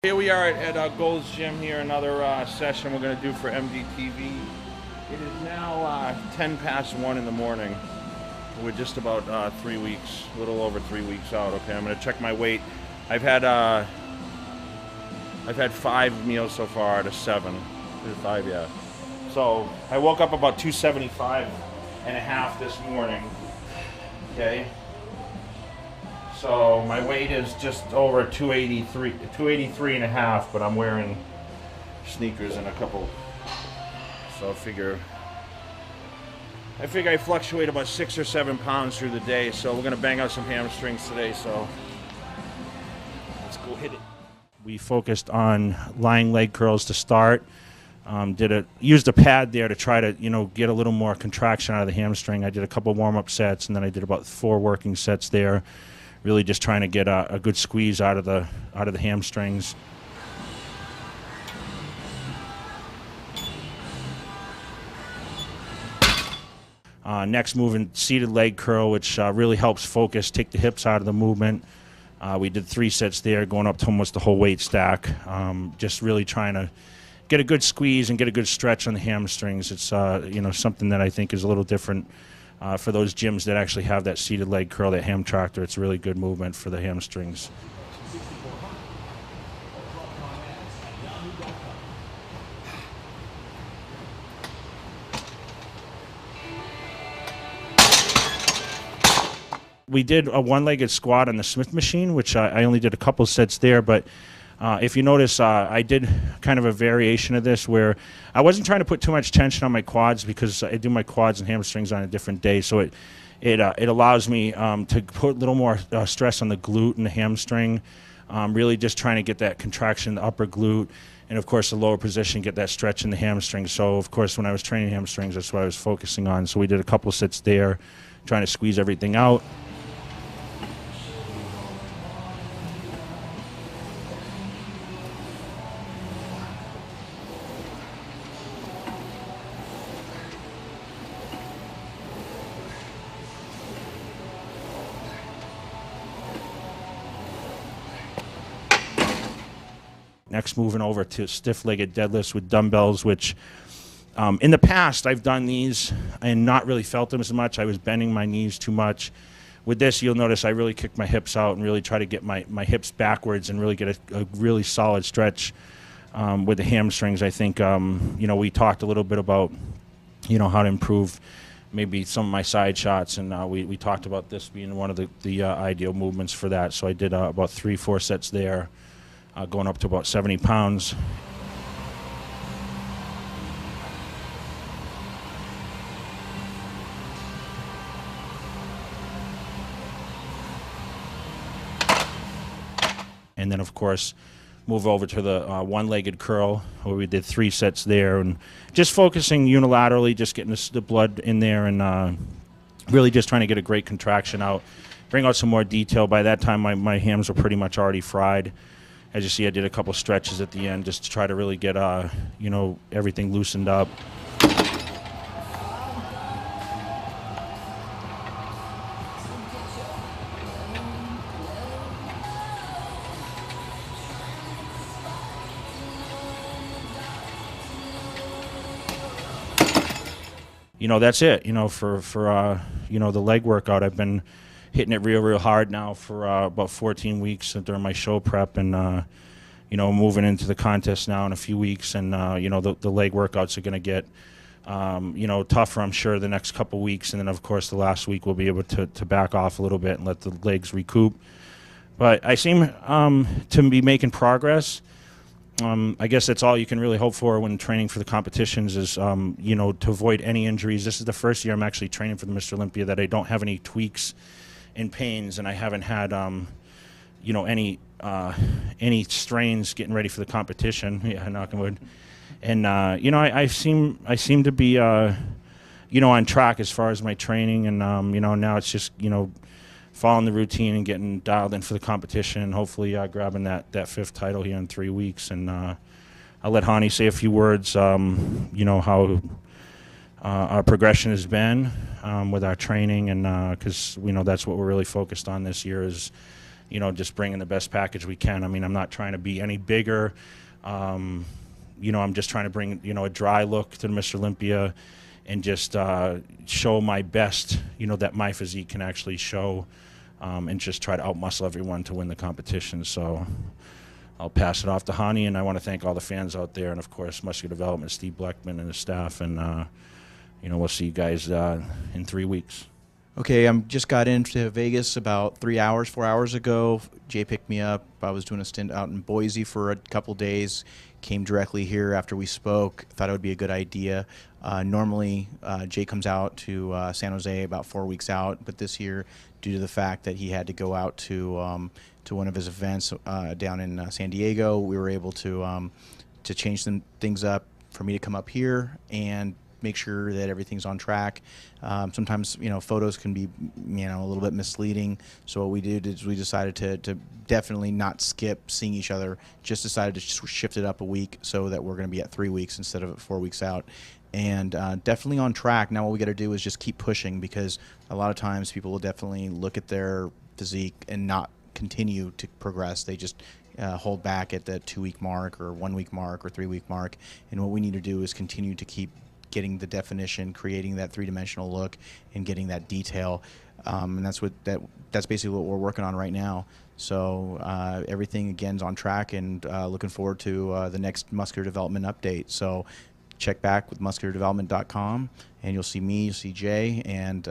Here we are at Gold's Gym here, another session we're going to do for MDTV. It is now 10 past 1 in the morning. We're just about 3 weeks, a little over 3 weeks out. Okay, I'm going to check my weight. I've had 5 meals so far out of 7. 5, yeah. So I woke up about 275 and a half this morning. Okay. So my weight is just over 283 and a half, but I'm wearing sneakers and a couple. So I figure I fluctuate about 6 or 7 pounds through the day. So we're gonna bang out some hamstrings today. So let's go hit it. We focused on lying leg curls to start. Used a pad there to try to get a little more contraction out of the hamstring. I did a couple warm-up sets, and then I did about 4 working sets there. Really just trying to get a good squeeze out of the hamstrings. Next, moving seated leg curl, which really helps focus, take the hips out of the movement. We did 3 sets there, going up to almost the whole weight stack. Just really trying to get a good squeeze and get a good stretch on the hamstrings. It's something that I think is a little different for those gyms that actually have that seated leg curl, that ham tractor. It's a really good movement for the hamstrings. We did a one-legged squat on the Smith machine, which I only did a couple sets there, but if you notice, I did kind of a variation of this where I wasn't trying to put too much tension on my quads because I do my quads and hamstrings on a different day. So it allows me to put a little more stress on the glute and the hamstring, really just trying to get that contraction in the upper glute, and of course the lower position, get that stretch in the hamstring. So of course when I was training hamstrings, that's what I was focusing on. So we did a couple sets there, trying to squeeze everything out. Next, moving over to stiff-legged deadlifts with dumbbells, which in the past I've done these and not really felt them as much. I was bending my knees too much. With this, you'll notice I really kick my hips out and really try to get my hips backwards and really get a really solid stretch with the hamstrings. I think we talked a little bit about how to improve maybe some of my side shots, and we talked about this being one of the ideal movements for that. So I did about 3-4 sets there. Going up to about 70 pounds. And then, of course, move over to the one-legged curl, where we did 3 sets there, and just focusing unilaterally, just getting the blood in there, and really just trying to get a great contraction out, bring out some more detail. By that time, my hams were pretty much already fried. As you see, I did a couple stretches at the end just to try to really get, everything loosened up. That's it. For the leg workout, I've been hitting it real hard now for about 14 weeks during my show prep, and moving into the contest now in a few weeks, and the leg workouts are going to get tougher, I'm sure, the next couple weeks, and then of course the last week we'll be able to back off a little bit and let the legs recoup. But I seem to be making progress. I guess that's all you can really hope for when training for the competitions is, to avoid any injuries. This is the first year I'm actually training for the Mr. Olympia that I don't have any tweaks and pains, and I haven't had, any strains getting ready for the competition. Yeah, knock on wood. And I seem to be, on track as far as my training, and now it's just following the routine and getting dialed in for the competition, and hopefully grabbing that 5th title here in 3 weeks. And I'll let Hani say a few words, how our progression has been with our training, and because that's what we're really focused on this year is you know, just bringing the best package we can. I mean, I'm not trying to be any bigger. You know, I'm just trying to bring, you know, a dry look to the Mr. Olympia and just show my best, you know, that my physique can actually show, and just try to outmuscle everyone to win the competition. So I'll pass it off to Hani, and I want to thank all the fans out there, and of course, Muscular Development, Steve Bleckman and his staff, and you know, we'll see you guys in 3 weeks. Okay, I just got into Vegas about 4 hours ago. Jay picked me up. I was doing a stint out in Boise for a couple days. Came directly here after we spoke. Thought it would be a good idea. Normally, Jay comes out to San Jose about 4 weeks out, but this year, due to the fact that he had to go out to one of his events down in San Diego, we were able to change some things up for me to come up here and make sure that everything's on track. Sometimes, you know, photos can be, you know, a little bit misleading. So what we did is we decided to definitely not skip seeing each other. Just decided to shift it up a week so that we're going to be at 3 weeks instead of 4 weeks out. And definitely on track. Now what we got to do is just keep pushing, because a lot of times people will definitely look at their physique and not continue to progress. They just hold back at the 2 week mark or 1 week mark or 3 week mark. And what we need to do is continue to keep getting the definition, creating that three-dimensional look, and getting that detail, and that's basically what we're working on right now. So everything again is on track, and looking forward to the next muscular development update. So check back with musculardevelopment.com, and you'll see me, you'll see Jay, and